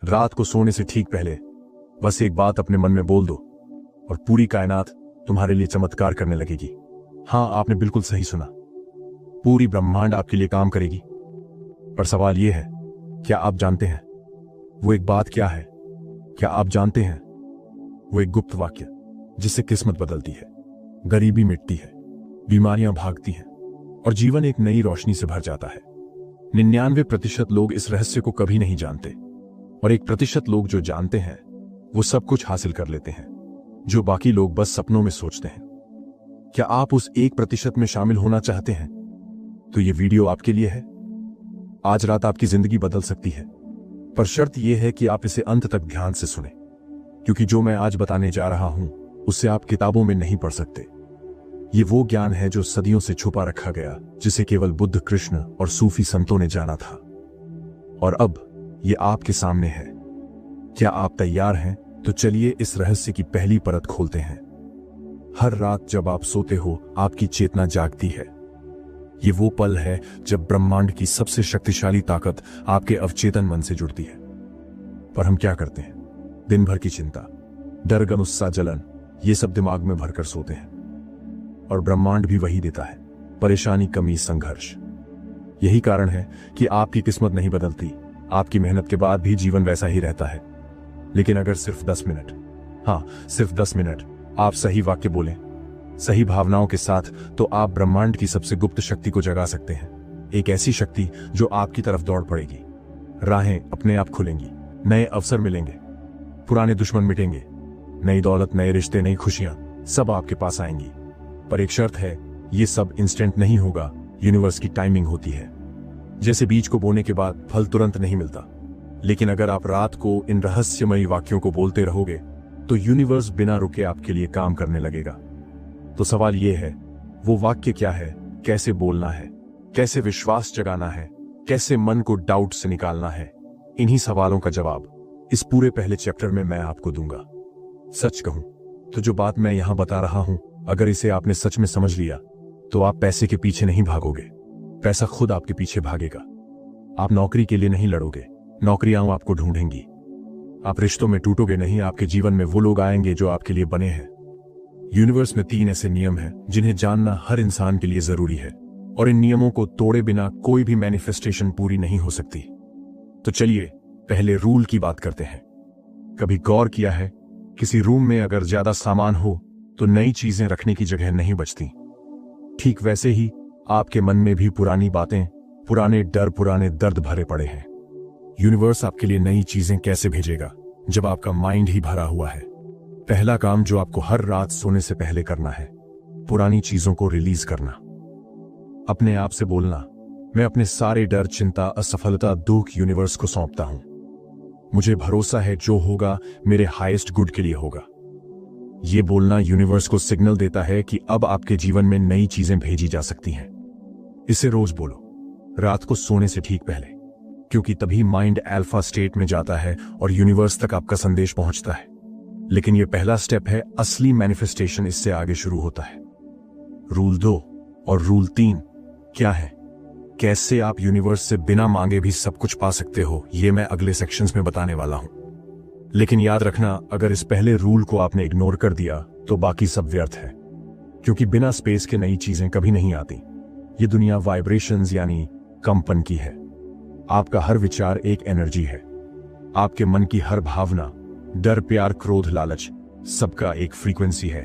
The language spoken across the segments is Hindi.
रात को सोने से ठीक पहले बस एक बात अपने मन में बोल दो और पूरी कायनात तुम्हारे लिए चमत्कार करने लगेगी। हाँ, आपने बिल्कुल सही सुना। पूरी ब्रह्मांड आपके लिए काम करेगी। पर सवाल यह है, क्या आप जानते हैं वो एक बात क्या है? क्या आप जानते हैं वो एक गुप्त वाक्य जिससे किस्मत बदलती है, गरीबी मिटती है, बीमारियां भागती हैं और जीवन एक नई रोशनी से भर जाता है। 99% लोग इस रहस्य को कभी नहीं जानते और 1% लोग जो जानते हैं वो सब कुछ हासिल कर लेते हैं जो बाकी लोग बस सपनों में सोचते हैं। क्या आप उस 1% में शामिल होना चाहते हैं? तो ये वीडियो आपके लिए है। आज रात आपकी जिंदगी बदल सकती है, पर शर्त यह है कि आप इसे अंत तक ध्यान से सुने, क्योंकि जो मैं आज बताने जा रहा हूं उससे आप किताबों में नहीं पढ़ सकते। ये वो ज्ञान है जो सदियों से छुपा रखा गया, जिसे केवल बुद्ध, कृष्ण और सूफी संतों ने जाना था, और अब ये आपके सामने है। क्या आप तैयार हैं? तो चलिए इस रहस्य की पहली परत खोलते हैं। हर रात जब आप सोते हो, आपकी चेतना जागती है। ये वो पल है जब ब्रह्मांड की सबसे शक्तिशाली ताकत आपके अवचेतन मन से जुड़ती है। पर हम क्या करते हैं? दिन भर की चिंता, डर, गुस्सा, जलन, ये सब दिमाग में भरकर सोते हैं, और ब्रह्मांड भी वही देता है, परेशानी, कमी, संघर्ष। यही कारण है कि आपकी किस्मत नहीं बदलती। आपकी मेहनत के बाद भी जीवन वैसा ही रहता है। लेकिन अगर सिर्फ 10 मिनट, हाँ सिर्फ 10 मिनट आप सही वाक्य बोलें, सही भावनाओं के साथ, तो आप ब्रह्मांड की सबसे गुप्त शक्ति को जगा सकते हैं। एक ऐसी शक्ति जो आपकी तरफ दौड़ पड़ेगी। राहें अपने आप खुलेंगी, नए अवसर मिलेंगे, पुराने दुश्मन मिटेंगे, नई दौलत, नए रिश्ते, नई खुशियां सब आपके पास आएंगी। पर एक शर्त है, ये सब इंस्टेंट नहीं होगा। यूनिवर्स की टाइमिंग होती है। जैसे बीज को बोने के बाद फल तुरंत नहीं मिलता, लेकिन अगर आप रात को इन रहस्यमयी वाक्यों को बोलते रहोगे तो यूनिवर्स बिना रुके आपके लिए काम करने लगेगा। तो सवाल यह है, वो वाक्य क्या है? कैसे बोलना है? कैसे विश्वास जगाना है? कैसे मन को डाउट से निकालना है? इन्हीं सवालों का जवाब इस पूरे पहले चैप्टर में मैं आपको दूंगा। सच कहूं तो जो बात मैं यहां बता रहा हूं, अगर इसे आपने सच में समझ लिया तो आप पैसे के पीछे नहीं भागोगे, पैसा खुद आपके पीछे भागेगा। आप नौकरी के लिए नहीं लड़ोगे, नौकरियां आपको ढूंढेंगी। आप रिश्तों में टूटोगे नहीं, आपके जीवन में वो लोग आएंगे जो आपके लिए बने हैं। यूनिवर्स में 3 ऐसे नियम हैं जिन्हें जानना हर इंसान के लिए जरूरी है, और इन नियमों को तोड़े बिना कोई भी मैनिफेस्टेशन पूरी नहीं हो सकती। तो चलिए पहले रूल की बात करते हैं। कभी गौर किया है, किसी रूम में अगर ज्यादा सामान हो तो नई चीजें रखने की जगह नहीं बचती। ठीक वैसे ही आपके मन में भी पुरानी बातें, पुराने डर, पुराने दर्द भरे पड़े हैं। यूनिवर्स आपके लिए नई चीजें कैसे भेजेगा जब आपका माइंड ही भरा हुआ है? पहला काम जो आपको हर रात सोने से पहले करना है, पुरानी चीजों को रिलीज करना। अपने आप से बोलना, मैं अपने सारे डर, चिंता, असफलता, दुख यूनिवर्स को सौंपता हूं। मुझे भरोसा है जो होगा मेरे हाईएस्ट गुड के लिए होगा। यह बोलना यूनिवर्स को सिग्नल देता है कि अब आपके जीवन में नई चीजें भेजी जा सकती हैं। इसे रोज बोलो, रात को सोने से ठीक पहले, क्योंकि तभी माइंड अल्फा स्टेट में जाता है और यूनिवर्स तक आपका संदेश पहुंचता है। लेकिन यह पहला स्टेप है, असली मैनिफेस्टेशन इससे आगे शुरू होता है। रूल 2 और रूल 3 क्या है? कैसे आप यूनिवर्स से बिना मांगे भी सब कुछ पा सकते हो, यह मैं अगले सेक्शंस में बताने वाला हूं। लेकिन याद रखना, अगर इस पहले रूल को आपने इग्नोर कर दिया तो बाकी सब व्यर्थ है, क्योंकि बिना स्पेस के नई चीजें कभी नहीं आती। ये दुनिया वाइब्रेशंस यानी कंपन की है। आपका हर विचार एक एनर्जी है। आपके मन की हर भावना, डर, प्यार, क्रोध, लालच, सबका एक फ्रीक्वेंसी है।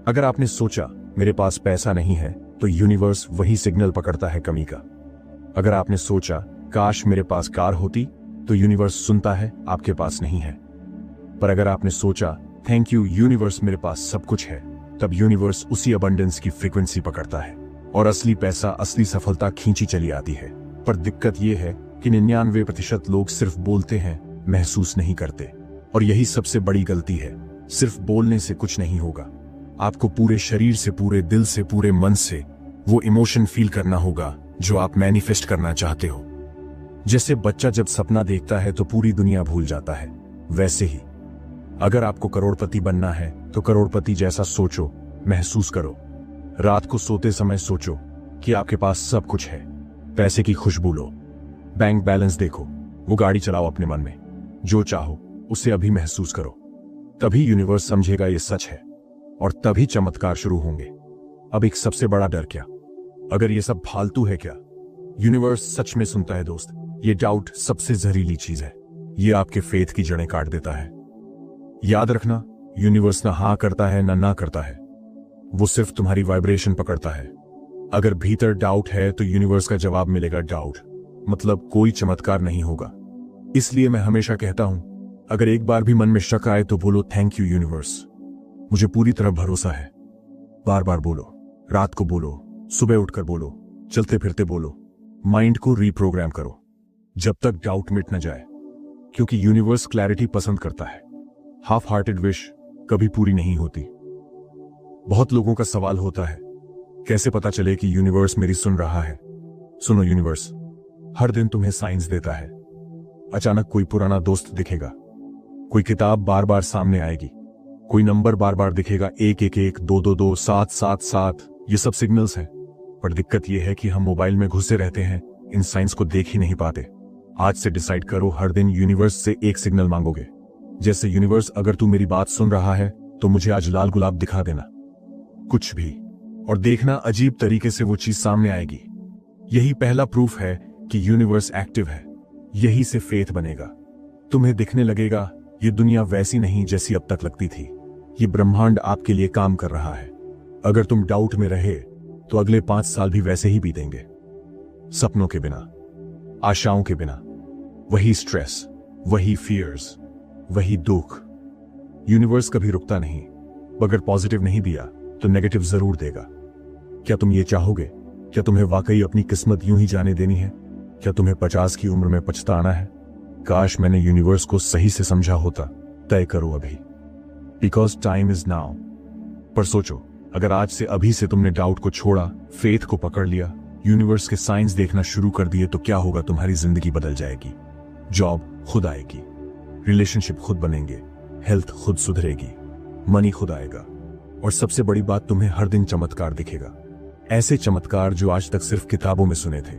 अगर आपने सोचा मेरे पास पैसा नहीं है, तो यूनिवर्स वही सिग्नल पकड़ता है कमी का। अगर आपने सोचा काश मेरे पास कार होती, तो यूनिवर्स सुनता है आपके पास नहीं है। पर अगर आपने सोचा थैंक यू यूनिवर्स, मेरे पास सब कुछ है, तब यूनिवर्स उसी अबंडेंस की फ्रीक्वेंसी पकड़ता है और असली पैसा, असली सफलता खींची चली आती है। पर दिक्कत यह है कि 99% लोग सिर्फ बोलते हैं, महसूस नहीं करते। और यही सबसे बड़ी गलती है। सिर्फ बोलने से कुछ नहीं होगा। आपको पूरे शरीर से, पूरे दिल से, पूरे मन से वो इमोशन फील करना होगा जो आप मैनिफेस्ट करना चाहते हो। जैसे बच्चा जब सपना देखता है तो पूरी दुनिया भूल जाता है, वैसे ही अगर आपको करोड़पति बनना है तो करोड़पति जैसा सोचो, महसूस करो। रात को सोते समय सोचो कि आपके पास सब कुछ है। पैसे की खुशबू लो, बैंक बैलेंस देखो, वो गाड़ी चलाओ अपने मन में। जो चाहो उसे अभी महसूस करो, तभी यूनिवर्स समझेगा ये सच है और तभी चमत्कार शुरू होंगे। अब एक सबसे बड़ा डर क्या? अगर ये सब फालतू है क्या? यूनिवर्स सच में सुनता है दोस्त। ये डाउट सबसे जहरीली चीज है। ये आपके फेथ की जड़ें काट देता है। याद रखना, यूनिवर्स ना हाँ करता है ना करता है, वो सिर्फ तुम्हारी वाइब्रेशन पकड़ता है। अगर भीतर डाउट है तो यूनिवर्स का जवाब मिलेगा डाउट, मतलब कोई चमत्कार नहीं होगा। इसलिए मैं हमेशा कहता हूं, अगर एक बार भी मन में शक आए तो बोलो थैंक यू यूनिवर्स, मुझे पूरी तरह भरोसा है। बार बार बोलो, रात को बोलो, सुबह उठकर बोलो, चलते फिरते बोलो। माइंड को रीप्रोग्राम करो जब तक डाउट मिट न जाए, क्योंकि यूनिवर्स क्लैरिटी पसंद करता है। हाफ हार्टेड विश कभी पूरी नहीं होती। बहुत लोगों का सवाल होता है, कैसे पता चले कि यूनिवर्स मेरी सुन रहा है? सुनो, यूनिवर्स हर दिन तुम्हें साइंस देता है। अचानक कोई पुराना दोस्त दिखेगा, कोई किताब बार बार सामने आएगी, कोई नंबर बार बार दिखेगा, 111 222 777। ये सब सिग्नल्स हैं। पर दिक्कत यह है कि हम मोबाइल में घुसे रहते हैं, इन साइंस को देख ही नहीं पाते। आज से डिसाइड करो, हर दिन यूनिवर्स से एक सिग्नल मांगोगे। जैसे यूनिवर्स, अगर तू मेरी बात सुन रहा है तो मुझे आज लाल गुलाब दिखा देना, कुछ भी। और देखना, अजीब तरीके से वो चीज सामने आएगी। यही पहला प्रूफ है कि यूनिवर्स एक्टिव है। यही से फेथ बनेगा। तुम्हें दिखने लगेगा ये दुनिया वैसी नहीं जैसी अब तक लगती थी। ये ब्रह्मांड आपके लिए काम कर रहा है। अगर तुम डाउट में रहे तो अगले 5 साल भी वैसे ही बीतेंगे, सपनों के बिना, आशाओं के बिना। वही स्ट्रेस, वही फियर्स, वही दुख। यूनिवर्स कभी रुकता नहीं। अगर पॉजिटिव नहीं दिया तो नेगेटिव जरूर देगा। क्या तुम ये चाहोगे? क्या तुम्हें वाकई अपनी किस्मत यूं ही जाने देनी है? क्या तुम्हें 50 की उम्र में पछताना है? काश मैंने यूनिवर्स को सही से समझा होता। तय करो अभी, बिकॉज टाइम इज नाउ। पर सोचो, अगर आज से अभी से तुमने डाउट को छोड़ा, फेथ को पकड़ लिया, यूनिवर्स के साइंस देखना शुरू कर दिए, तो क्या होगा? तुम्हारी जिंदगी बदल जाएगी। जॉब खुद आएगी, रिलेशनशिप खुद बनेंगे, हेल्थ खुद सुधरेगी, मनी खुद आएगा, और सबसे बड़ी बात, तुम्हें हर दिन चमत्कार दिखेगा। ऐसे चमत्कार जो आज तक सिर्फ किताबों में सुने थे।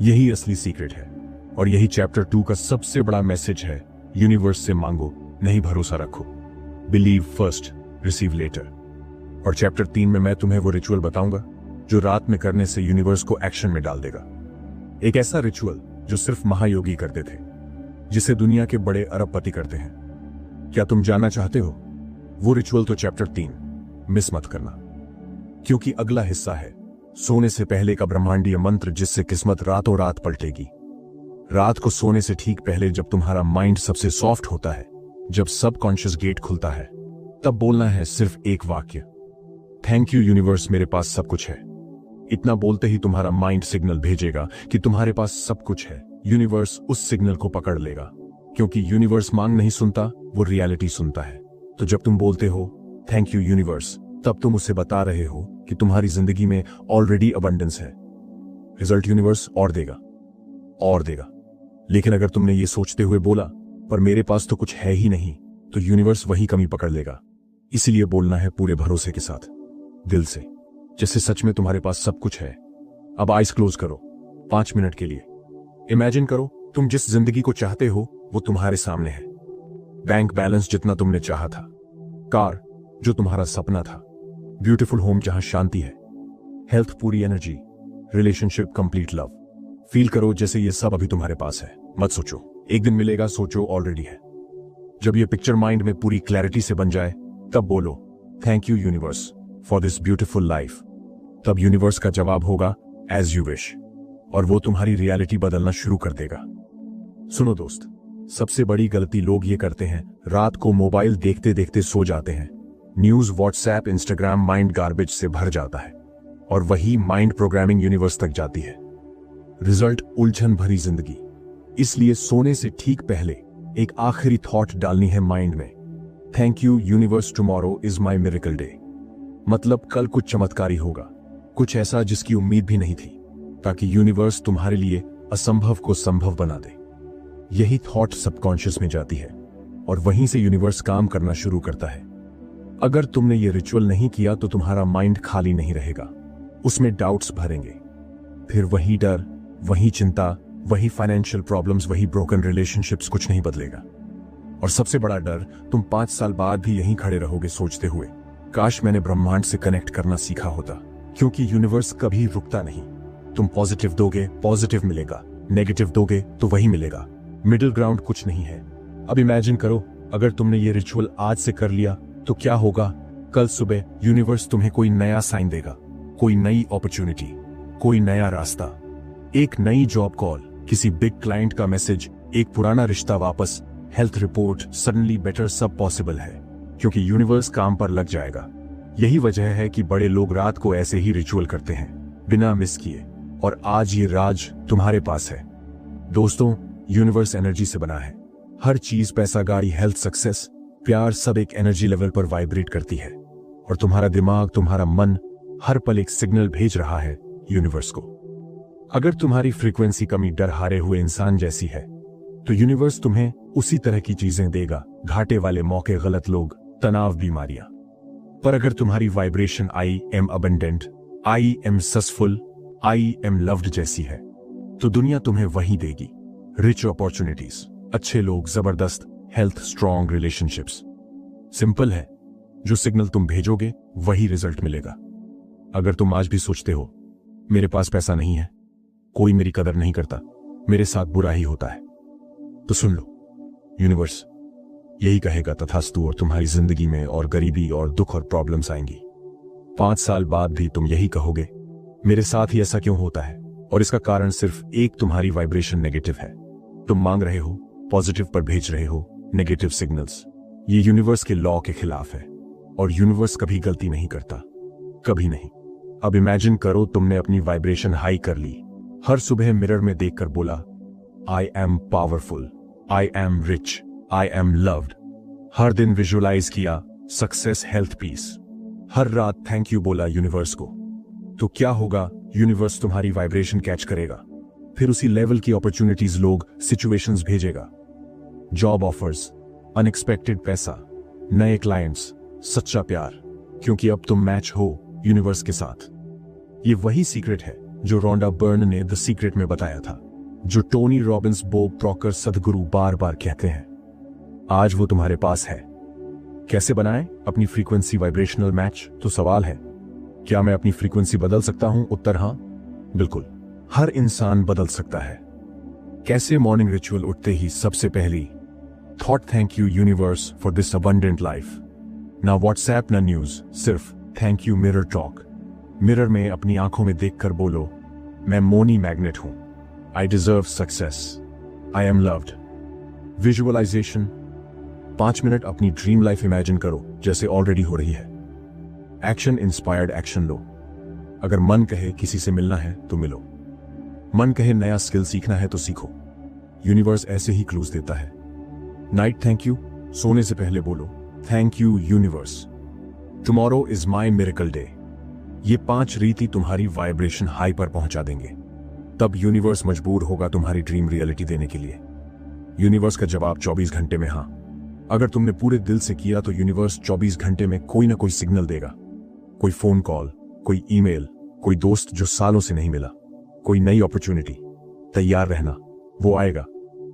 यही असली सीक्रेट है। और यही चैप्टर 2 का सबसे बड़ा मैसेज है। यूनिवर्स से मांगो, नहीं भरोसा रखो। Believe first, receive later. और चैप्टर 3 में मैं तुम्हें वो रिचुअल बताऊंगा जो रात में करने से यूनिवर्स को एक्शन में डाल देगा। एक ऐसा रिचुअल जो सिर्फ महायोगी करते थे, जिसे दुनिया के बड़े अरबपति करते हैं। क्या तुम जानना चाहते हो? वो रिचुअल तो चैप्टर 3 मिस मत करना, क्योंकि अगला हिस्सा है सोने से पहले का ब्रह्मांडीय मंत्र, जिससे किस्मत रातों रात पलटेगी। रात को सोने से ठीक पहले, जब तुम्हारा माइंड सबसे सॉफ्ट होता है, जब सबकॉन्शियस गेट खुलता है, तब बोलना है सिर्फ एक वाक्य, थैंक यू यूनिवर्स, मेरे पास सब कुछ है। इतना बोलते ही तुम्हारा माइंड सिग्नल भेजेगा कि तुम्हारे पास सब कुछ है। यूनिवर्स उस सिग्नल को पकड़ लेगा, क्योंकि यूनिवर्स मांग नहीं सुनता, वो रियलिटी सुनता है। तो जब तुम बोलते हो थैंक यू यूनिवर्स, तब तुम उसे बता रहे हो कि तुम्हारी जिंदगी में ऑलरेडी अबंडेंस है। रिजल्ट यूनिवर्स और देगा, और देगा। लेकिन अगर तुमने ये सोचते हुए बोला, पर मेरे पास तो कुछ है ही नहीं, तो यूनिवर्स वही कमी पकड़ लेगा। इसीलिए बोलना है पूरे भरोसे के साथ, दिल से, जैसे सच में तुम्हारे पास सब कुछ है। अब आइज क्लोज करो 5 मिनट के लिए। इमेजिन करो, तुम जिस जिंदगी को चाहते हो वो तुम्हारे सामने है। बैंक बैलेंस जितना तुमने चाहा था, कार जो तुम्हारा सपना था, ब्यूटीफुल होम जहां शांति है, हेल्थ पूरी energy, relationship complete love. Feel करो जैसे ये सब अभी तुम्हारे पास है। मत सोचो एक दिन मिलेगा, सोचो ऑलरेडी है। जब ये पिक्चर माइंड में पूरी क्लैरिटी से बन जाए, तब बोलो thank you universe for this beautiful life. तब यूनिवर्स का जवाब होगा एज यू विश, और वो तुम्हारी रियलिटी बदलना शुरू कर देगा। सुनो दोस्त, सबसे बड़ी गलती लोग ये करते हैं, रात को मोबाइल देखते देखते सो जाते हैं। News, WhatsApp, Instagram, mind garbage से भर जाता है, और वही माइंड प्रोग्रामिंग यूनिवर्स तक जाती है। रिजल्ट उलझन भरी जिंदगी। इसलिए सोने से ठीक पहले एक आखिरी थॉट डालनी है माइंड में, thank you universe, tomorrow is my miracle day. मतलब कल कुछ चमत्कारी होगा, कुछ ऐसा जिसकी उम्मीद भी नहीं थी, ताकि यूनिवर्स तुम्हारे लिए असंभव को संभव बना दे। यही थॉट सबकॉन्शियस में जाती है, और वहीं से यूनिवर्स काम करना शुरू करता है। अगर तुमने ये रिचुअल नहीं किया तो तुम्हारा माइंड खाली नहीं रहेगा, उसमें डाउट्स भरेंगे। फिर वही डर, वही चिंता, वही फाइनेंशियल प्रॉब्लम्स, वही ब्रोकन रिलेशनशिप्स, कुछ नहीं बदलेगा। और सबसे बड़ा डर, तुम 5 साल बाद भी यहीं खड़े रहोगे सोचते हुए, काश मैंने ब्रह्मांड से कनेक्ट करना सीखा होता। क्योंकि यूनिवर्स कभी रुकता नहीं। तुम पॉजिटिव दोगे, पॉजिटिव मिलेगा, नेगेटिव दोगे तो वही मिलेगा। मिडिल ग्राउंड कुछ नहीं है। अब इमेजिन करो, अगर तुमने ये रिचुअल आज से कर लिया तो क्या होगा? कल सुबह यूनिवर्स तुम्हें कोई नया साइन देगा, कोई नई अपॉर्चुनिटी, कोई नया रास्ता, एक नई जॉब कॉल, किसी बिग क्लाइंट का मैसेज, एक पुराना रिश्ता वापस, हेल्थ रिपोर्ट, सडनली बेटर, सब पॉसिबल है। क्योंकि यूनिवर्स काम पर लग जाएगा। यही वजह है कि बड़े लोग रात को ऐसे ही रिचुअल करते हैं, बिना मिस किए। और आज ये राज तुम्हारे पास है। दोस्तों, यूनिवर्स एनर्जी से बना है। हर चीज, पैसा, गाड़ी, हेल्थ, सक्सेस, प्यार, सब एक एनर्जी लेवल पर वाइब्रेट करती है। और तुम्हारा दिमाग, तुम्हारा मन हर पल एक सिग्नल भेज रहा है यूनिवर्स को। अगर तुम्हारी फ्रीक्वेंसी कमी डर हारे हुए इंसान जैसी है तो यूनिवर्स तुम्हें उसी तरह की चीजें देगा, घाटे वाले मौके, गलत लोग, तनाव, बीमारियां। पर अगर तुम्हारी vibration I am abundant, I am successful, I am loved जैसी है तो दुनिया तुम्हें वही देगी। रिच अपॉर्चुनिटीज, अच्छे लोग, जबरदस्त हेल्थ, स्ट्रॉन्ग रिलेशनशिप्स। सिंपल है, जो सिग्नल तुम भेजोगे वही रिजल्ट मिलेगा। अगर तुम आज भी सोचते हो मेरे पास पैसा नहीं है, कोई मेरी कदर नहीं करता, मेरे साथ बुरा ही होता है, तो सुन लो, यूनिवर्स यही कहेगा तथास्तु, और तुम्हारी जिंदगी में और गरीबी और दुख और प्रॉब्लम्स आएंगी। 5 साल बाद भी तुम यही कहोगे, मेरे साथ ही ऐसा क्यों होता है? और इसका कारण सिर्फ एक, तुम्हारी वाइब्रेशन नेगेटिव है। तुम मांग रहे हो, पॉजिटिव पर भेज रहे हो नेगेटिव सिग्नल्स। ये यूनिवर्स के लॉ के खिलाफ है, और यूनिवर्स कभी गलती नहीं करता, कभी नहीं। अब इमेजिन करो, तुमने अपनी वाइब्रेशन हाई कर ली। हर सुबह मिरर में देखकर बोला, I am powerful, I am rich, I am loved. हर दिन विजुअलाइज किया सक्सेस, हेल्थ, पीस। हर रात थैंक यू बोला यूनिवर्स को। तो क्या होगा? यूनिवर्स तुम्हारी वाइब्रेशन कैच करेगा, फिर उसी लेवल की अपॉर्चुनिटीज, लोग, सिचुएशंस भेजेगा। जॉब ऑफर्स, अनएक्सपेक्टेड पैसा, नए क्लाइंट्स, सच्चा प्यार। क्योंकि अब तुम मैच हो यूनिवर्स के साथ। ये वही सीक्रेट है जो रोंडा बर्न ने द सीक्रेट में बताया था, जो टोनी रॉबिन्स, बॉब प्रॉकर, सदगुरु बार बार कहते हैं। आज वो तुम्हारे पास है। कैसे बनाएं अपनी फ्रीक्वेंसी वाइब्रेशनल मैच? तो सवाल है, क्या मैं अपनी फ्रीक्वेंसी बदल सकता हूं? उत्तर हां, बिल्कुल। हर इंसान बदल सकता है। कैसे? मॉर्निंग रिचुअल उठते ही सबसे पहली thought, thank you universe for this abundant life. ना व्हाट्सएप, ना न्यूज, सिर्फ thank you mirror talk. Mirror में अपनी आंखों में देखकर बोलो, मैं मोनी मैग्नेट हूं, I deserve success, I am loved. Visualization, 5 minute अपनी ड्रीम लाइफ इमेजिन करो जैसे ऑलरेडी हो रही है। एक्शन इंस्पायर्ड एक्शन लो। अगर मन कहे किसी से मिलना है तो मिलो, मन कहे नया स्किल सीखना है तो सीखो। यूनिवर्स ऐसे ही क्लूज देता है। नाइट थैंक यू, सोने से पहले बोलो, thank you universe, tomorrow is my miracle day. ये 5 रीति तुम्हारी वाइब्रेशन हाई पर पहुंचा देंगे। तब यूनिवर्स मजबूर होगा तुम्हारी ड्रीम रियलिटी देने के लिए। यूनिवर्स का जवाब 24 घंटे में हां। अगर तुमने पूरे दिल से किया तो यूनिवर्स 24 घंटे में कोई ना कोई सिग्नल देगा। कोई फोन कॉल, कोई ईमेल, कोई दोस्त जो सालों से नहीं मिला, कोई नई अपॉर्चुनिटी। तैयार रहना, वो आएगा,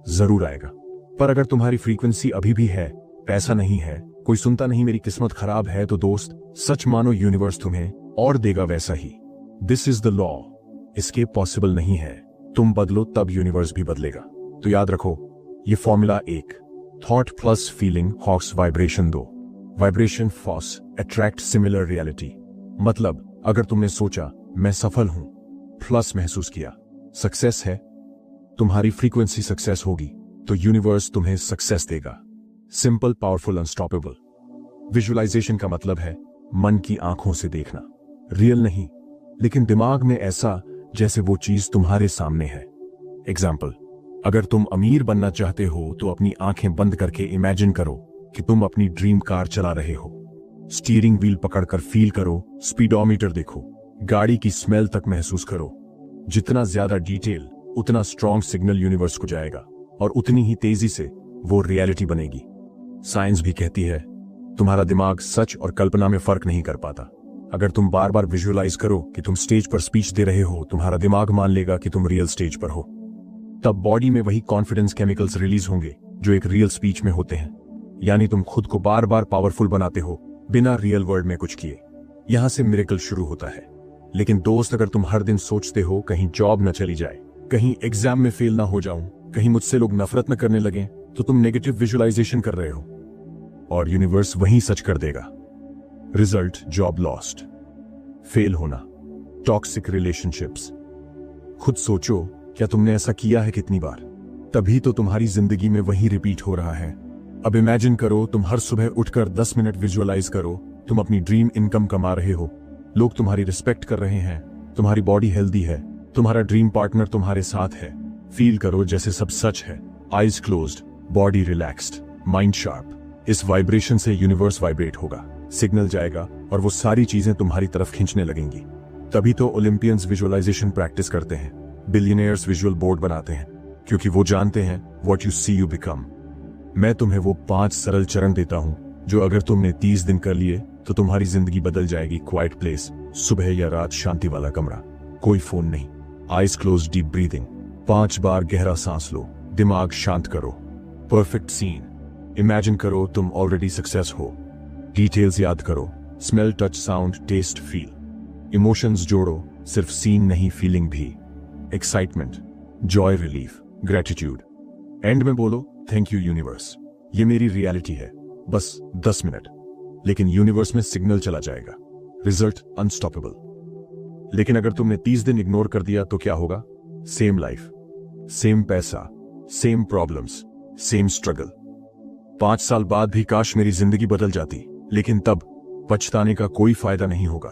जरूर आएगा। पर अगर तुम्हारी फ्रीक्वेंसी अभी भी है, पैसा नहीं है, कोई सुनता नहीं, मेरी किस्मत खराब है, तो दोस्त सच मानो, यूनिवर्स तुम्हें और देगा वैसा ही। This is the law, escape possible नहीं है। तुम बदलो तब यूनिवर्स भी बदलेगा। तो याद रखो, ये formula 1, thought plus feeling hawks vibration 2, vibration force attract similar reality. मतलब अगर तुमने सोचा मैं सफल हूं, प्लस महसूस किया सक्सेस है, तुम्हारी फ्रीक्वेंसी सक्सेस होगी तो यूनिवर्स तुम्हें सक्सेस देगा। Simple, powerful, unstoppable. विजुअलाइजेशन का मतलब है मन की आंखों से देखना, रियल नहीं लेकिन दिमाग में ऐसा जैसे वो चीज तुम्हारे सामने है। एग्जाम्पल, अगर तुम अमीर बनना चाहते हो तो अपनी आंखें बंद करके इमेजिन करो कि तुम अपनी ड्रीम कार चला रहे हो। स्टीयरिंग व्हील पकड़कर फील करो, स्पीडोमीटर देखो, गाड़ी की स्मेल तक महसूस करो। जितना ज्यादा डिटेल उतना स्ट्रॉन्ग सिग्नल यूनिवर्स को जाएगा और उतनी ही तेजी से वो रियलिटी बनेगी। साइंस भी कहती है तुम्हारा दिमाग सच और कल्पना में फर्क नहीं कर पाता। अगर तुम बार बार विजुअलाइज करो कि तुम स्टेज पर स्पीच दे रहे हो, तुम्हारा दिमाग मान लेगा कि तुम रियल स्टेज पर हो। तब बॉडी में वही कॉन्फिडेंस केमिकल्स रिलीज होंगे जो एक रियल स्पीच में होते हैं। यानी तुम खुद को बार बार पावरफुल बनाते हो बिना रियल वर्ल्ड में कुछ किए। यहां से मिरेकल शुरू होता है। लेकिन दोस्त, अगर तुम हर दिन सोचते हो कहीं जॉब न चली जाए, कहीं एग्जाम में फेल ना हो जाऊं, कहीं मुझसे लोग नफरत न करने लगे, तो तुम नेगेटिव विजुअलाइजेशन कर रहे हो और यूनिवर्स वहीं सच कर देगा। रिजल्ट, जॉब लॉस्ट, फेल होना, टॉक्सिक रिलेशनशिप्स। खुद सोचो, क्या तुमने ऐसा किया है कितनी बार? तभी तो तुम्हारी जिंदगी में वही रिपीट हो रहा है। अब इमेजिन करो, तुम हर सुबह उठकर 10 मिनट विजुअलाइज करो तुम अपनी ड्रीम इनकम कमा रहे हो, लोग तुम्हारी रिस्पेक्ट कर रहे हैं, तुम्हारी बॉडी हेल्दी है, तुम्हारा ड्रीम पार्टनर तुम्हारे साथ है। फील करो जैसे सब सच है। Eyes closed, body relaxed, mind sharp. इस वाइब्रेशन से यूनिवर्स वाइब्रेट होगा, सिग्नल जाएगा और वो सारी चीजें तुम्हारी तरफ खींचने लगेंगी। तभी तो ओलंपियंस विजुअलाइजेशन प्रैक्टिस करते हैं, बिलियनियर्स विजुअल बोर्ड बनाते हैं, क्योंकि वो जानते हैं what you see you become. मैं तुम्हें वो 5 सरल चरण देता हूं जो अगर तुमने 30 दिन कर लिए तो तुम्हारी जिंदगी बदल जाएगी। क्वाइट प्लेस, सुबह या रात शांति वाला कमरा, कोई फोन नहीं, आईज क्लोज, डीप ब्रीदिंग, 5 बार गहरा सांस लो, दिमाग शांत करो। परफेक्ट सीन, इमेजिन करो तुम ऑलरेडी सक्सेस हो। डिटेल्स याद करो, smell, touch, sound, taste, feel. Emotions जोड़ो, सिर्फ सीन नहीं, फीलिंग भी। Excitement, joy, relief, gratitude. End में बोलो थैंक यू यूनिवर्स, ये मेरी रियलिटी है। बस 10 मिनट, लेकिन यूनिवर्स में सिग्नल चला जाएगा। Result unstoppable. लेकिन अगर तुमने 30 दिन इग्नोर कर दिया तो क्या होगा? सेम लाइफ, सेम पैसा, सेम प्रॉब्लम्स, सेम स्ट्रगल। 5 साल बाद भी काश मेरी जिंदगी बदल जाती, लेकिन तब पछताने का कोई फायदा नहीं होगा,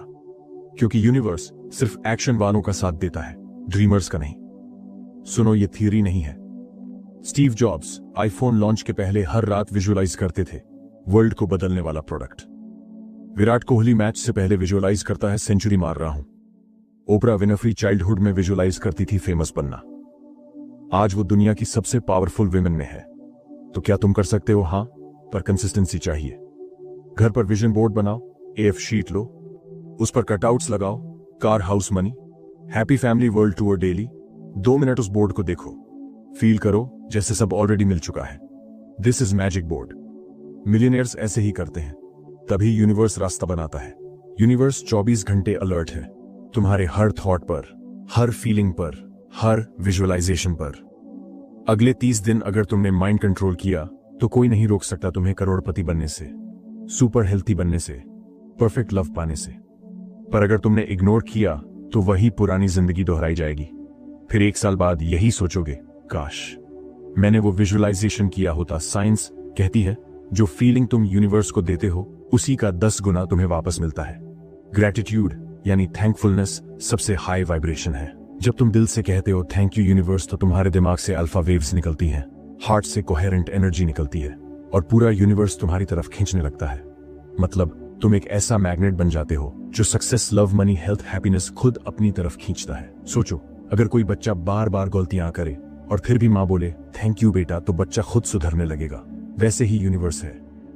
क्योंकि यूनिवर्स सिर्फ एक्शन वालों का साथ देता है, ड्रीमर्स का नहीं। सुनो, ये थियरी नहीं है। स्टीव जॉब्स आईफोन लॉन्च के पहले हर रात विजुअलाइज करते थे वर्ल्ड को बदलने वाला प्रोडक्ट। विराट कोहली मैच से पहले विजुअलाइज करता है सेंचुरी मार रहा हूं। ओपरा विनफ्री चाइल्डहुड में विजुअलाइज करती थी फेमस बनना। आज वो दुनिया की सबसे पावरफुल विमेन में है। तो क्या तुम कर सकते हो? हां, पर कंसिस्टेंसी चाहिए। घर पर विजन बोर्ड बनाओ, AF शीट लो, उस पर कटआउट्स लगाओ, car, house, money, happy family, world tour daily. 2 minute उस बोर्ड को देखो, फील करो जैसे सब ऑलरेडी मिल चुका है। This is magic board. Millionaires ऐसे ही करते हैं, तभी यूनिवर्स रास्ता बनाता है। यूनिवर्स 24 घंटे अलर्ट है तुम्हारे हर थॉट पर, हर फीलिंग पर, हर विजुअलाइजेशन पर। अगले 30 दिन अगर तुमने माइंड कंट्रोल किया तो कोई नहीं रोक सकता तुम्हें करोड़पति बनने से, सुपर हेल्थी बनने से, परफेक्ट लव पाने से। पर अगर तुमने इग्नोर किया तो वही पुरानी जिंदगी दोहराई जाएगी। फिर 1 साल बाद यही सोचोगे, काश मैंने वो विजुअलाइजेशन किया होता। साइंस कहती है जो फीलिंग तुम यूनिवर्स को देते हो उसी का 10 गुना तुम्हें वापस मिलता है। ग्रेटिट्यूड यानी थैंकफुलनेस सबसे हाई वाइब्रेशन है। जब तुम दिल से कहते हो थैंक यू यूनिवर्स, तो तुम्हारे दिमाग से अल्फा वेव्स निकलती हैं, हार्ट से कोहेरेंट एनर्जी निकलती है और पूरा यूनिवर्स तुम्हारी तरफ खींचने लगता है। मतलब तुम एक ऐसा मैग्नेट बन जाते हो जो success, love, money, health, happiness खुद अपनी तरफ खींचता है। सोचो, अगर कोई बच्चा बार बार गलतियां करे और फिर भी माँ बोले थैंक यू बेटा, तो बच्चा खुद सुधरने लगेगा। वैसे ही यूनिवर्स है।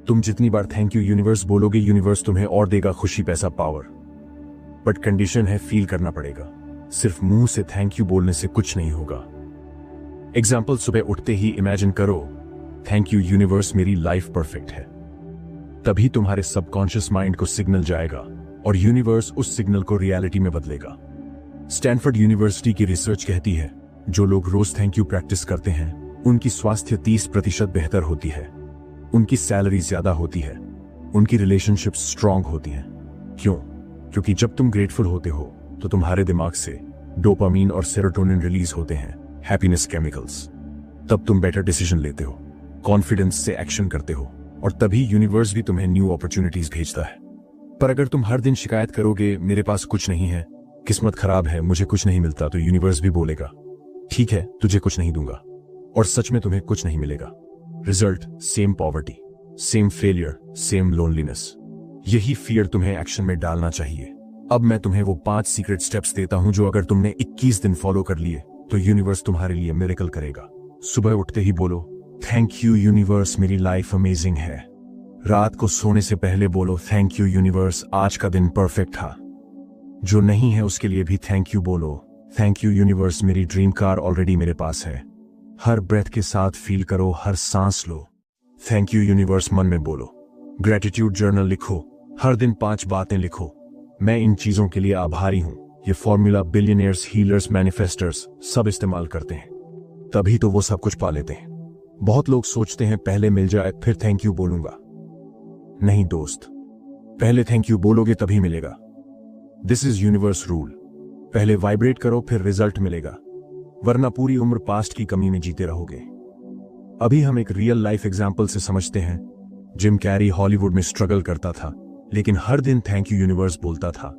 तुम जितनी बार थैंक यू यूनिवर्स बोलोगे, यूनिवर्स तुम्हें और देगा खुशी, पैसा, पावर। बट कंडीशन है, फील करना पड़ेगा। सिर्फ मुंह से थैंक यू बोलने से कुछ नहीं होगा। एग्जाम्पल, सुबह उठते ही इमेजिन करो थैंक यू यूनिवर्स, मेरी लाइफ परफेक्ट है। तभी तुम्हारे सबकॉन्शियस माइंड को सिग्नल जाएगा और यूनिवर्स उस सिग्नल को रियलिटी में बदलेगा। स्टैनफोर्ड यूनिवर्सिटी की रिसर्च कहती है जो लोग रोज थैंक यू प्रैक्टिस करते हैं उनकी स्वास्थ्य 30% बेहतर होती है, उनकी सैलरी ज्यादा होती है, उनकी रिलेशनशिप्स स्ट्रांग होती हैं। क्यों? क्योंकि जब तुम ग्रेटफुल होते हो तो तुम्हारे दिमाग से डोपामीन और सेरोटोनिन रिलीज होते हैं, हैप्पीनेस केमिकल्स। तब तुम बेटर डिसीजन लेते हो, कॉन्फिडेंस से एक्शन करते हो और तभी यूनिवर्स भी तुम्हें न्यू अपॉर्चुनिटीज भेजता है। पर अगर तुम हर दिन शिकायत करोगे मेरे पास कुछ नहीं है, किस्मत खराब है, मुझे कुछ नहीं मिलता, तो यूनिवर्स भी बोलेगा ठीक है, तुझे कुछ नहीं दूंगा, और सच में तुम्हें कुछ नहीं मिलेगा। Result, same poverty, same failure, same loneliness. यही फियर तुम्हें एक्शन में डालना चाहिए। अब मैं तुम्हें वो 5 सीक्रेट स्टेप्स देता हूं जो अगर तुमने 21 दिन फॉलो कर लिए तो यूनिवर्स तुम्हारे लिए मिरेकल करेगा। सुबह उठते ही बोलो थैंक यू यूनिवर्स, मेरी लाइफ अमेजिंग है। रात को सोने से पहले बोलो थैंक यू यूनिवर्स, आज का दिन परफेक्ट था। जो नहीं है उसके लिए भी थैंक यू बोलो, थैंक यू यूनिवर्स, मेरी ड्रीम कार ऑलरेडी मेरे पास है। हर ब्रेथ के साथ फील करो, हर सांस लो। थैंक यू यूनिवर्स मन में बोलो। ग्रेटिट्यूड जर्नल लिखो, हर दिन 5 बातें लिखो। मैं इन चीजों के लिए आभारी हूं। ये फॉर्मूला बिलियनियर्स, हीलर्स, मैनिफेस्टर्स सब इस्तेमाल करते हैं, तभी तो वो सब कुछ पा लेते हैं। बहुत लोग सोचते हैं पहले मिल जाए फिर थैंक यू बोलूंगा। नहीं दोस्त, पहले थैंक यू बोलोगे तभी मिलेगा। This is universe rule. पहले वाइब्रेट करो फिर रिजल्ट मिलेगा, वरना पूरी उम्र पास्ट की कमी में जीते रहोगे। अभी हम एक रियल लाइफ एग्जाम्पल से समझते हैं। जिम कैरी हॉलीवुड में स्ट्रगल करता था, लेकिन हर दिन थैंक यू यूनिवर्स बोलता था।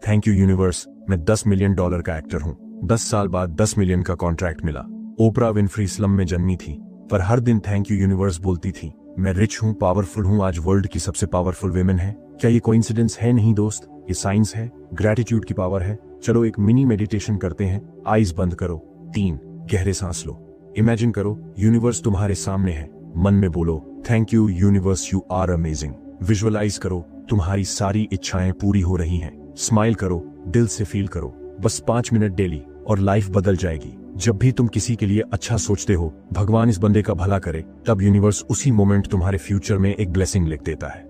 थैंक यू यूनिवर्स, मैं $10 मिलियन का एक्टर हूं। 10 साल बाद 10 मिलियन का कॉन्ट्रैक्ट मिला। ओपरा विनफ्री स्लम में जन्मी थी, पर हर दिन थैंक यू यूनिवर्स बोलती थी। मैं रिच हूं, पावरफुल हूं, आज वर्ल्ड की सबसे पावरफुल विमेन है। क्या ये कोइंसिडेंस है? नहीं दोस्त, ये साइंस है, ग्रेटिट्यूड की पावर है। चलो एक मिनी मेडिटेशन करते हैं। आईज बंद करो। 3 गहरे सांस लो। इमेजिन करो यूनिवर्स तुम्हारे सामने है। मन में बोलो, thank you universe, you are amazing. Visualize करो तुम्हारी सारी इच्छाएं पूरी हो रही हैं। स्माइल करो, दिल से फील करो। बस 5 मिनट डेली और लाइफ बदल जाएगी। जब भी तुम किसी के लिए अच्छा सोचते हो, भगवान इस बंदे का भला करे, तब यूनिवर्स उसी मोमेंट तुम्हारे फ्यूचर में एक ब्लेसिंग लिख देता है।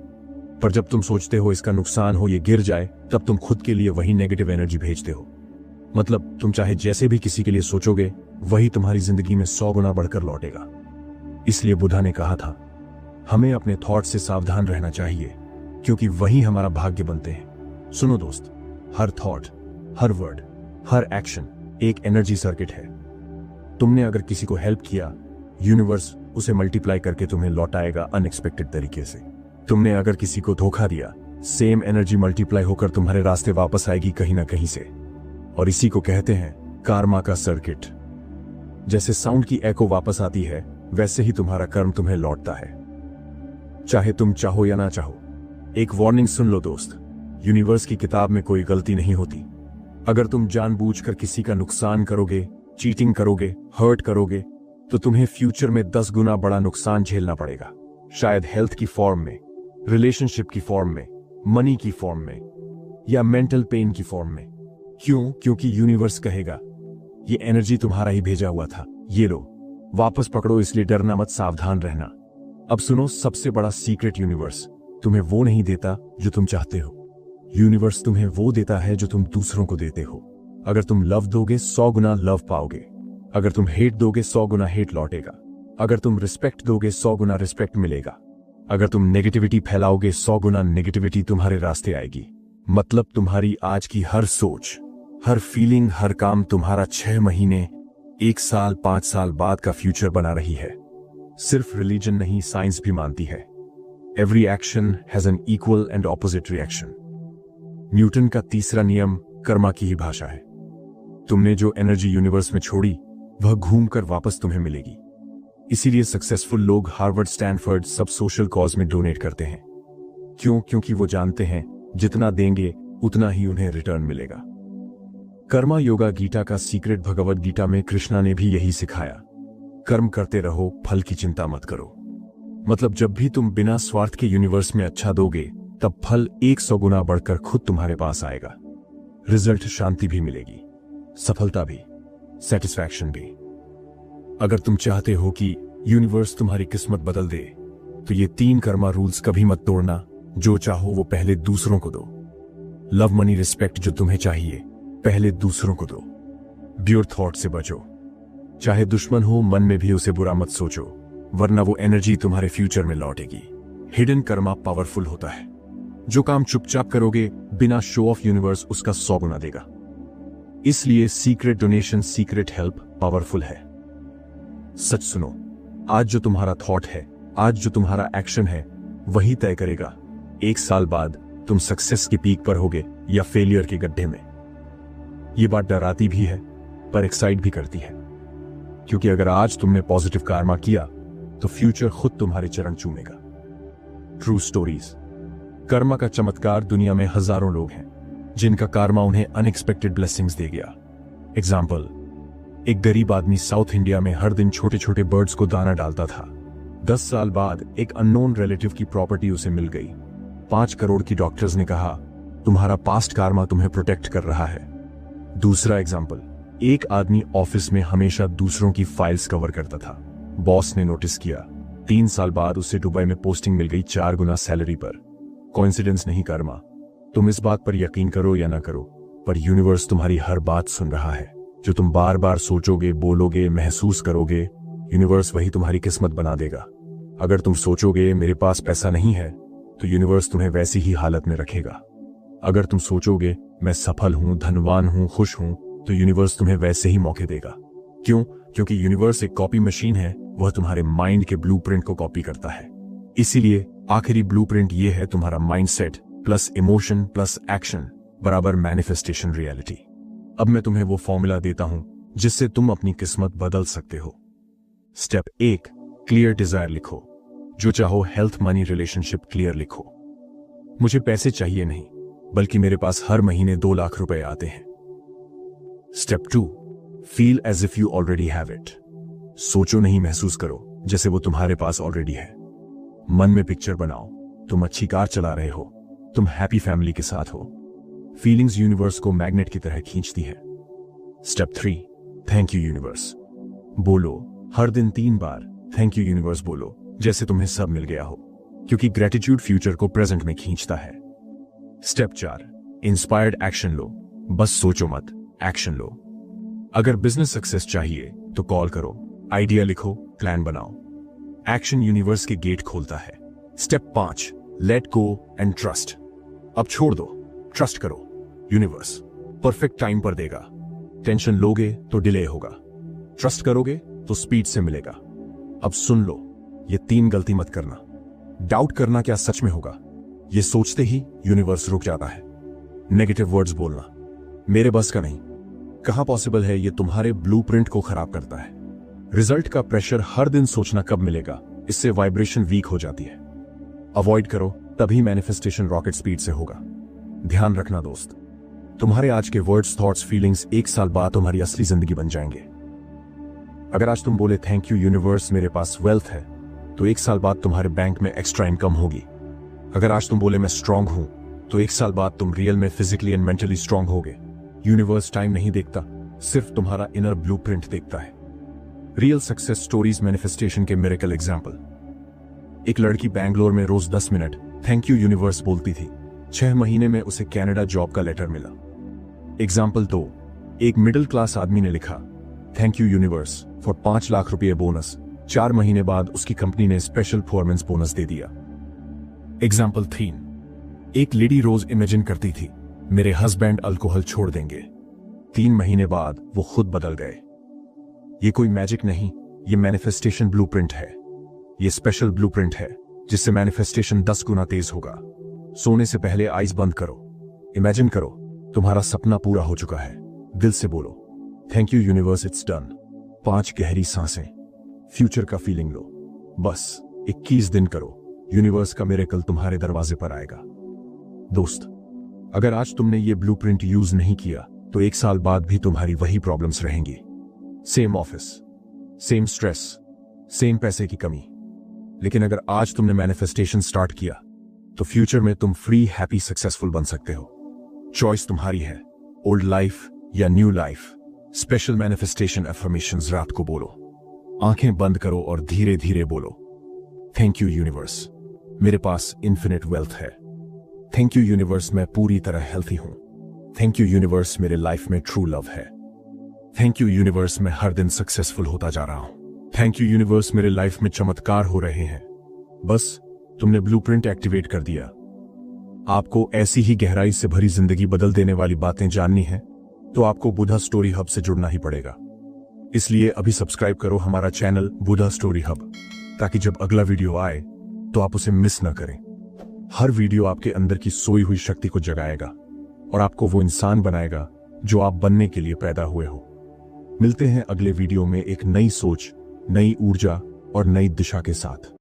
पर जब तुम सोचते हो इसका नुकसान हो, ये गिर जाए, तब तुम खुद के लिए वही नेगेटिव एनर्जी भेजते हो। मतलब तुम चाहे जैसे भी किसी के लिए सोचोगे, वही तुम्हारी जिंदगी में 100 गुना बढ़कर लौटेगा। इसलिए बुद्धा ने कहा था, हमें अपने थॉट से सावधान रहना चाहिए, क्योंकि वही हमारा भाग्य बनते हैं। सुनो दोस्त, हर थॉट, हर वर्ड, हर एक्शन एक एनर्जी सर्किट है। तुमने अगर किसी को हेल्प किया, यूनिवर्स उसे मल्टीप्लाई करके तुम्हें लौटाएगा अनएक्सपेक्टेड तरीके से। तुमने अगर किसी को धोखा दिया, सेम एनर्जी मल्टीप्लाई होकर तुम्हारे रास्ते वापस आएगी कहीं ना कहीं से। और इसी को कहते हैं कार्मा का सर्किट। जैसे साउंड की एको वापस आती है, वैसे ही तुम्हारा कर्म तुम्हें लौटता है, चाहे तुम चाहो या ना चाहो। एक वार्निंग सुन लो दोस्त, यूनिवर्स की किताब में कोई गलती नहीं होती। अगर तुम जानबूझकर किसी का नुकसान करोगे, चीटिंग करोगे, हर्ट करोगे, तो तुम्हें फ्यूचर में 10 गुना बड़ा नुकसान झेलना पड़ेगा। शायद हेल्थ की फॉर्म में, रिलेशनशिप की फॉर्म में, मनी की फॉर्म में, या मेंटल पेन की फॉर्म में। क्यों? क्योंकि यूनिवर्स कहेगा, ये एनर्जी तुम्हारा ही भेजा हुआ था, ये लो, वापस पकड़ो। इसलिए डरना मत, सावधान रहना। अब सुनो सबसे बड़ा सीक्रेट, यूनिवर्स तुम्हें वो नहीं देता जो तुम चाहते हो। यूनिवर्स तुम्हें वो देता है जो तुम दूसरों को देते हो। अगर तुम लव दोगे, 100 गुना लव पाओगे। अगर तुम हेट दोगे, 100 गुना हेट लौटेगा। अगर तुम रिस्पेक्ट दोगे, 100 गुना रिस्पेक्ट मिलेगा। अगर तुम नेगेटिविटी फैलाओगे, 100 गुना नेगेटिविटी तुम्हारे रास्ते आएगी। मतलब तुम्हारी आज की हर सोच, हर फीलिंग, हर काम तुम्हारा 6 महीने, 1 साल, 5 साल बाद का फ्यूचर बना रही है। सिर्फ रिलीजन नहीं, साइंस भी मानती है, every action has an equal and opposite reaction. Newton का तीसरा नियम कर्मा की ही भाषा है। तुमने जो एनर्जी यूनिवर्स में छोड़ी, वह घूमकर वापस तुम्हें मिलेगी। इसीलिए सक्सेसफुल लोग हार्वर्ड, स्टैनफोर्ड सब सोशल कॉज में डोनेट करते हैं। क्यों? क्योंकि वो जानते हैं जितना देंगे उतना ही उन्हें रिटर्न मिलेगा। कर्मा योगा गीता का सीक्रेट, भगवद गीता में कृष्णा ने भी यही सिखाया, कर्म करते रहो, फल की चिंता मत करो। मतलब जब भी तुम बिना स्वार्थ के यूनिवर्स में अच्छा दोगे, तब फल 100 गुना बढ़कर खुद तुम्हारे पास आएगा। रिजल्ट, शांति भी मिलेगी, सफलता भी, सेटिस्फैक्शन भी। अगर तुम चाहते हो कि यूनिवर्स तुम्हारी किस्मत बदल दे, तो ये 3 कर्मा रूल्स कभी मत तोड़ना। जो चाहो वो पहले दूसरों को दो। लव, मनी, रिस्पेक्ट जो तुम्हें चाहिए, पहले दूसरों को दो। ब्योर थॉट से बचो। चाहे दुश्मन हो, मन में भी उसे बुरा मत सोचो, वरना वो एनर्जी तुम्हारे फ्यूचर में लौटेगी। हिडन कर्मा पावरफुल होता है। जो काम चुपचाप करोगे, बिना शो ऑफ, यूनिवर्स उसका 100 गुना देगा। इसलिए secret donation, secret help powerful है। सच सुनो, आज जो तुम्हारा थॉट है, आज जो तुम्हारा एक्शन है, वही तय करेगा 1 साल बाद तुम सक्सेस की पीक पर होगे या फेलियर के गड्ढे में। ये बात डराती भी है, पर एक्साइट भी करती है, क्योंकि अगर आज तुमने पॉजिटिव कार्मा किया, तो फ्यूचर खुद तुम्हारे चरण चूमेगा। True stories. कर्मा का चमत्कार, दुनिया में हजारों लोग हैं जिनका कार्मा उन्हें अनएक्सपेक्टेड ब्लेसिंग्स दे गया। एग्जाम्पल, एक गरीब आदमी साउथ इंडिया में हर दिन छोटे छोटे बर्ड्स को दाना डालता था। 10 साल बाद एक अननोन रिलेटिव की प्रॉपर्टी उसे मिल गई। 5 करोड़ की डॉक्टर्स ने कहा, तुम्हारा पास्ट कार्मा तुम्हें प्रोटेक्ट कर रहा है। दूसरा एग्जाम्पल, एक आदमी ऑफिस में हमेशा दूसरों की फाइल्स कवर करता था। बॉस ने नोटिस किया। 3 साल बाद उसे दुबई में पोस्टिंग मिल गई 4 गुना सैलरी पर। कोइंसिडेंस नहीं कर्मा। तुम इस बात पर यकीन करो या ना करो, पर यूनिवर्स तुम्हारी हर बात सुन रहा है। जो तुम बार बार सोचोगे, बोलोगे, महसूस करोगे, यूनिवर्स वही तुम्हारी किस्मत बना देगा। अगर तुम सोचोगे मेरे पास पैसा नहीं है, तो यूनिवर्स तुम्हें वैसी ही हालत में रखेगा। अगर तुम सोचोगे मैं सफल हूं, धनवान हूं, खुश हूं, तो यूनिवर्स तुम्हें वैसे ही मौके देगा। क्यों? क्योंकि यूनिवर्स एक कॉपी मशीन है। वह तुम्हारे माइंड के ब्लूप्रिंट को कॉपी करता है। इसीलिए आखिरी ब्लूप्रिंट ये है, तुम्हारा mindset plus emotion plus action बराबर मैनिफेस्टेशन रियलिटी। अब मैं तुम्हें वो फॉर्मूला देता हूं जिससे तुम अपनी किस्मत बदल सकते हो। स्टेप 1, क्लियर डिजायर लिखो। जो चाहो, हेल्थ, मनी, रिलेशनशिप क्लियर लिखो। मुझे पैसे चाहिए नहीं, बल्कि मेरे पास हर महीने 2 लाख रुपए आते हैं। Step 2, feel as if you already have it. सोचो नहीं, महसूस करो जैसे वो तुम्हारे पास ऑलरेडी है। मन में पिक्चर बनाओ, तुम अच्छी कार चला रहे हो, तुम हैप्पी फैमिली के साथ हो। फीलिंग्स यूनिवर्स को मैग्नेट की तरह खींचती है। Step 3, thank you universe. बोलो हर दिन 3 बार थैंक यू यूनिवर्स बोलो, जैसे तुम्हें सब मिल गया हो, क्योंकि ग्रेटिट्यूड फ्यूचर को प्रेजेंट में खींचता है। स्टेप 4, इंस्पायर्ड एक्शन लो। बस सोचो मत, एक्शन लो। अगर बिजनेस सक्सेस चाहिए तो कॉल करो, आइडिया लिखो, प्लान बनाओ। एक्शन यूनिवर्स के गेट खोलता है। Step 5, let go and trust. अब छोड़ दो, ट्रस्ट करो। यूनिवर्स परफेक्ट टाइम पर देगा। टेंशन लोगे तो डिले होगा, ट्रस्ट करोगे तो स्पीड से मिलेगा। अब सुन लो, ये 3 गलती मत करना। डाउट करना क्या सच में होगा, ये सोचते ही यूनिवर्स रुक जाता है। नेगेटिव वर्ड्स बोलना, मेरे बस का नहीं, कहां पॉसिबल है, ये तुम्हारे ब्लूप्रिंट को खराब करता है। रिजल्ट का प्रेशर, हर दिन सोचना कब मिलेगा, इससे वाइब्रेशन वीक हो जाती है। अवॉइड करो, तभी मैनिफेस्टेशन रॉकेट स्पीड से होगा। ध्यान रखना दोस्त, तुम्हारे आज के वर्ड्स, थॉट्स, फीलिंग्स 1 साल बाद तुम्हारी असली जिंदगी बन जाएंगे। अगर आज तुम बोले थैंक यू यूनिवर्स, मेरे पास वेल्थ है, तो 1 साल बाद तुम्हारे बैंक में एक्स्ट्रा इनकम होगी। अगर आज तुम बोले मैं स्ट्रांग हूं, तो 1 साल बाद तुम रियल में फिजिकली एंड मेंटली स्ट्रांग होगे। यूनिवर्स टाइम नहीं देखता, सिर्फ तुम्हारा इनर ब्लूप्रिंट देखता है। रियल सक्सेस स्टोरीज, मैनिफेस्टेशन के मिरेकल एग्जाम्पल। एक लड़की बैंगलोर में रोज 10 मिनट थैंक यू यूनिवर्स बोलती थी। 6 महीने में उसे कनाडा जॉब का लेटर मिला। एग्जाम्पल 2, एक मिडिल क्लास आदमी ने लिखा thank you universe for 5 lakh रुपए बोनस। 4 महीने बाद उसकी कंपनी ने स्पेशल परफॉर्मेंस बोनस दे दिया। एग्जाम्पल 3, एक लेडी रोज इमेजिन करती थी मेरे हस्बैंड अल्कोहल छोड़ देंगे। 3 महीने बाद वो खुद बदल गए। ये कोई मैजिक नहीं, ये मैनिफेस्टेशन ब्लूप्रिंट है। ये स्पेशल ब्लूप्रिंट है जिससे मैनिफेस्टेशन 10 गुना तेज होगा। सोने से पहले आइज बंद करो, इमेजिन करो तुम्हारा सपना पूरा हो चुका है। दिल से बोलो thank you universe, it's done. 5 गहरी सांसें, फ्यूचर का फीलिंग लो। बस 21 दिन करो, यूनिवर्स का मिरेकल तुम्हारे दरवाजे पर आएगा। दोस्त, अगर आज तुमने ये ब्लूप्रिंट यूज नहीं किया, तो 1 साल बाद भी तुम्हारी वही प्रॉब्लम्स रहेंगी। Same office, same stress, same पैसे की कमी। लेकिन अगर आज तुमने मैनिफेस्टेशन स्टार्ट किया, तो फ्यूचर में तुम फ्री, हैप्पी, सक्सेसफुल बन सकते हो। चॉइस तुम्हारी है, ओल्ड लाइफ या new life. Special manifestation affirmations रात को बोलो, आंखें बंद करो और धीरे धीरे बोलो थैंक यू यूनिवर्स, मेरे पास इन्फिनिट वेल्थ है। थैंक यू यूनिवर्स, मैं पूरी तरह हेल्थी हूं। थैंक यू यूनिवर्स, मेरे लाइफ में ट्रू लव है। थैंक यू यूनिवर्स, मैं हर दिन सक्सेसफुल होता जा रहा हूं। थैंक यू यूनिवर्स, मेरे लाइफ में चमत्कार हो रहे हैं। बस तुमने ब्लूप्रिंट एक्टिवेट कर दिया। आपको ऐसी ही गहराई से भरी जिंदगी बदल देने वाली बातें जाननी है, तो आपको बुधा स्टोरी हब से जुड़ना ही पड़ेगा। इसलिए अभी सब्सक्राइब करो हमारा चैनल बुधा स्टोरी हब, ताकि जब अगला वीडियो आए तो आप उसे मिस ना करें। हर वीडियो आपके अंदर की सोई हुई शक्ति को जगाएगा और आपको वो इंसान बनाएगा जो आप बनने के लिए पैदा हुए हो। मिलते हैं अगले वीडियो में एक नई सोच, नई ऊर्जा और नई दिशा के साथ।